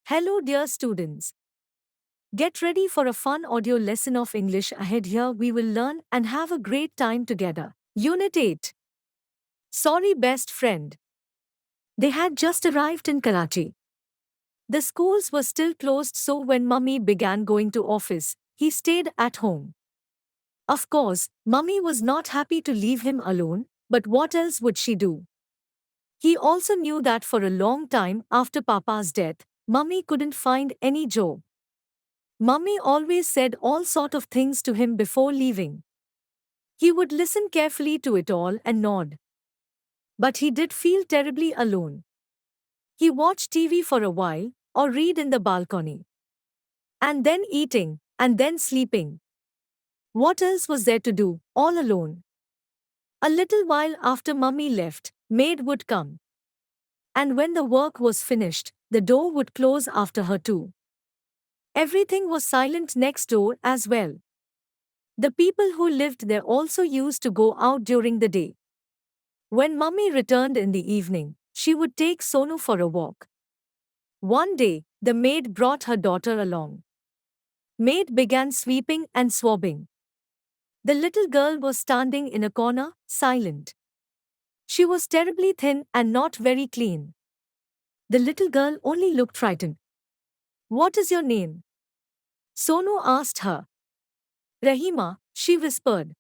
Hello, dear students. Get ready for a fun audio lesson of English ahead. Here we will learn and have a great time together. Unit 8. Sorry, best friend. They had just arrived in Karachi. The schools were still closed, so when Mummy began going to office, he stayed at home. Of course, Mummy was not happy to leave him alone, but what else would she do? He also knew that for a long time after Papa's death, Mummy couldn't find any job. Mummy always said all sort of things to him before leaving. He would listen carefully to it all and nod. But he did feel terribly alone. He watched TV for a while, or read in the balcony. And then eating, and then sleeping. What else was there to do, all alone? A little while after Mummy left, maid would come. And when the work was finished, the door would close after her too. Everything was silent next door as well. The people who lived there also used to go out during the day. When Mummy returned in the evening, she would take Sonu for a walk. One day, the maid brought her daughter along. Maid began sweeping and swabbing. The little girl was standing in a corner, silent. She was terribly thin and not very clean. The little girl only looked frightened. "What is your name?" Sonu asked her. "Rahima," she whispered.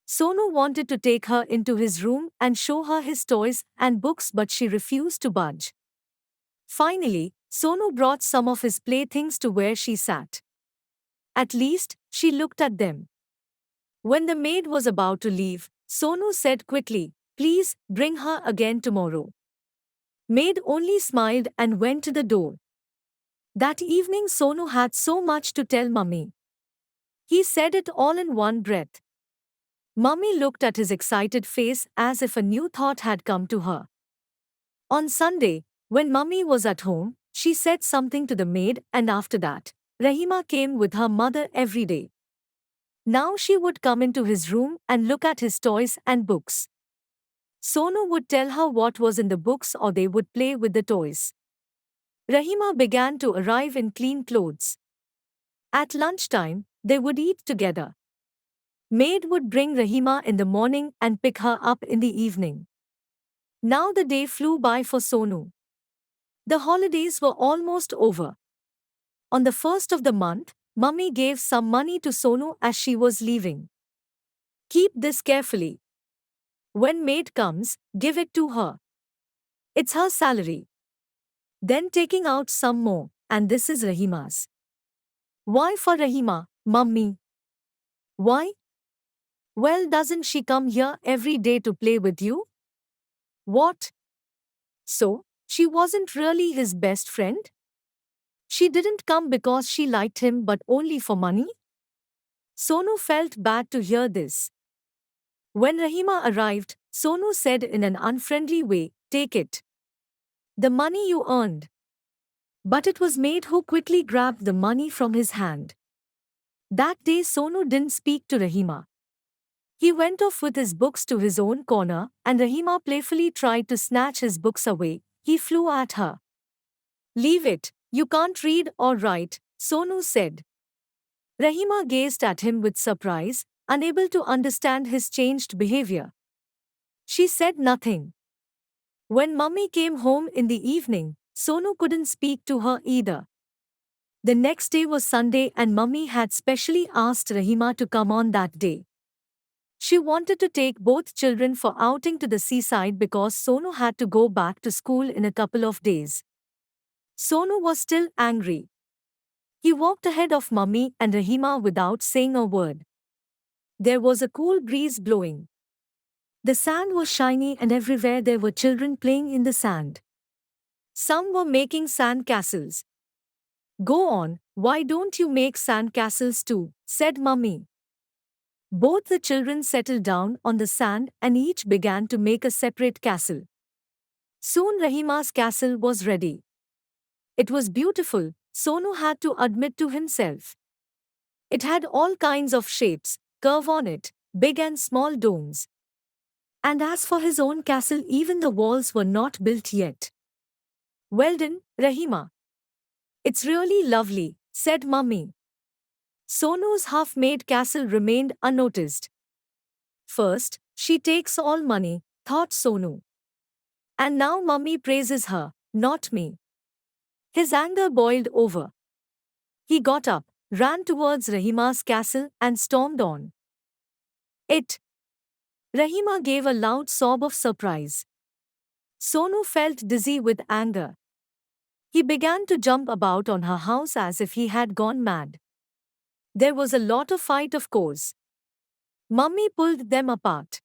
Sonu wanted to take her into his room and show her his toys and books, but she refused to budge. Finally, Sonu brought some of his playthings to where she sat. At least, she looked at them. When the maid was about to leave, Sonu said quickly, "Please, bring her again tomorrow." Maid only smiled and went to the door. That evening Sonu had so much to tell Mummy. He said it all in one breath. Mummy looked at his excited face as if a new thought had come to her. On Sunday, when Mummy was at home, she said something to the maid, and after that, Rahima came with her mother every day. Now she would come into his room and look at his toys and books. Sonu would tell her what was in the books or they would play with the toys. Rahima began to arrive in clean clothes. At lunchtime, they would eat together. Maid would bring Rahima in the morning and pick her up in the evening. Now the day flew by for Sonu. The holidays were almost over. On the first of the month, Mummy gave some money to Sonu as she was leaving. "Keep this carefully. When maid comes, give it to her. It's her salary." Then taking out some more, "And this is Rahima's." "Why for Rahima, Mummy?" "Why? Well, doesn't she come here every day to play with you?" "What? So, she wasn't really his best friend? She didn't come because she liked him but only for money?" Sonu felt bad to hear this. When Rahima arrived, Sonu said in an unfriendly way, "Take it. The money you earned." But it was maid who quickly grabbed the money from his hand. That day Sonu didn't speak to Rahima. He went off with his books to his own corner, and Rahima playfully tried to snatch his books away. He flew at her. "Leave it, you can't read or write," Sonu said. Rahima gazed at him with surprise, unable to understand his changed behavior. She said nothing. When Mummy came home in the evening, Sonu couldn't speak to her either. The next day was Sunday and Mummy had specially asked Rahima to come on that day. She wanted to take both children for outing to the seaside because Sonu had to go back to school in a couple of days. Sonu was still angry. He walked ahead of Mummy and Rahima without saying a word. There was a cool breeze blowing. The sand was shiny and everywhere there were children playing in the sand. Some were making sand castles. "Go on, why don't you make sand castles too?" said Mummy. Both the children settled down on the sand and each began to make a separate castle. Soon Rahima's castle was ready. It was beautiful, Sonu had to admit to himself. It had all kinds of shapes, curve on it, big and small domes. And as for his own castle, even the walls were not built yet. "Well done, Rahima. It's really lovely, said Mummy. Sonu's half-made castle remained unnoticed. First, she takes all money, thought Sonu. And now Mummy praises her, not me. His anger boiled over. He got up, ran towards Rahima's castle, and stormed on. It. Rahima gave a loud sob of surprise. Sonu felt dizzy with anger. He began to jump about on her house as if he had gone mad. There was a lot of fight, of course. Mummy pulled them apart.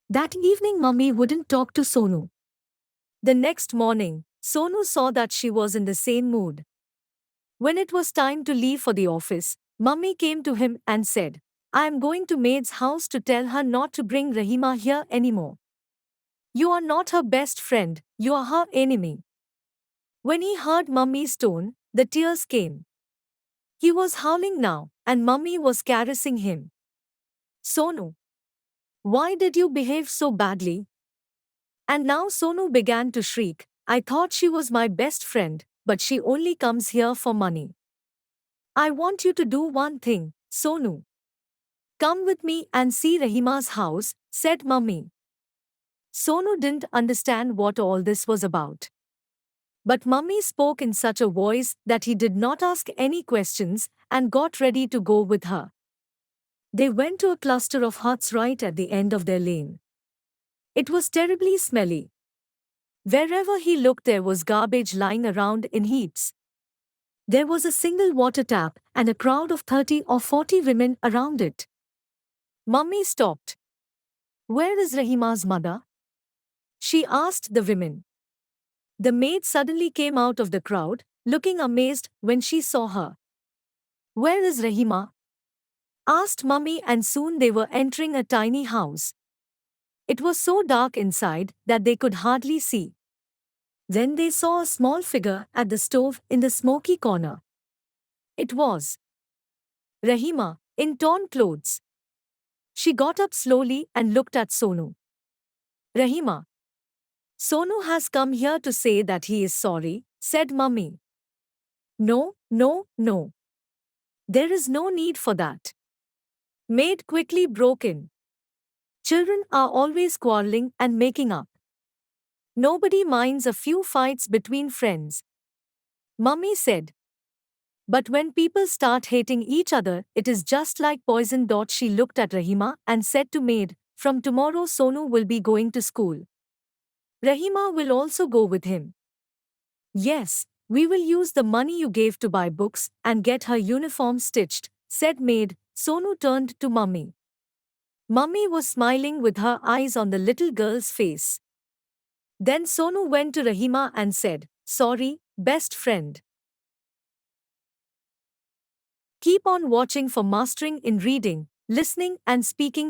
That evening, Mummy wouldn't talk to Sonu. The next morning, Sonu saw that she was in the same mood. When it was time to leave for the office, Mummy came to him and said, I am going to Maid's house to tell her not to bring Rahima here anymore. You are not her best friend, you are her enemy. When he heard Mummy's tone, the tears came. He was howling now, and Mummy was caressing him. Sonu, why did you behave so badly? And now Sonu began to shriek, I thought she was my best friend, but she only comes here for money. I want you to do one thing, Sonu. Come with me and see Rahima's house, said Mummy. Sonu didn't understand what all this was about. But Mummy spoke in such a voice that he did not ask any questions and got ready to go with her. They went to a cluster of huts right at the end of their lane. It was terribly smelly. Wherever he looked, there was garbage lying around in heaps. There was a single water tap and a crowd of 30 or 40 women around it. Mummy stopped. Where is Rahima's mother? She asked the women. The maid suddenly came out of the crowd, looking amazed when she saw her. Where is Rahima? Asked Mummy, and soon they were entering a tiny house. It was so dark inside that they could hardly see. Then they saw a small figure at the stove in the smoky corner. It was Rahima, in torn clothes. She got up slowly and looked at Sonu. Rahima. Sonu has come here to say that he is sorry, said Mummy. No, no, no. There is no need for that. Maid quickly broke in. Children are always quarreling and making up. Nobody minds a few fights between friends. Mummy said. But when people start hating each other, it is just like poison. She looked at Rahima and said to Maid, from tomorrow Sonu will be going to school. Rahima will also go with him. Yes, we will use the money you gave to buy books and get her uniform stitched, said Maid. Sonu turned to Mummy. Mummy was smiling with her eyes on the little girl's face. Then Sonu went to Rahima and said, sorry, best friend. Keep on watching for mastering in reading, listening and speaking.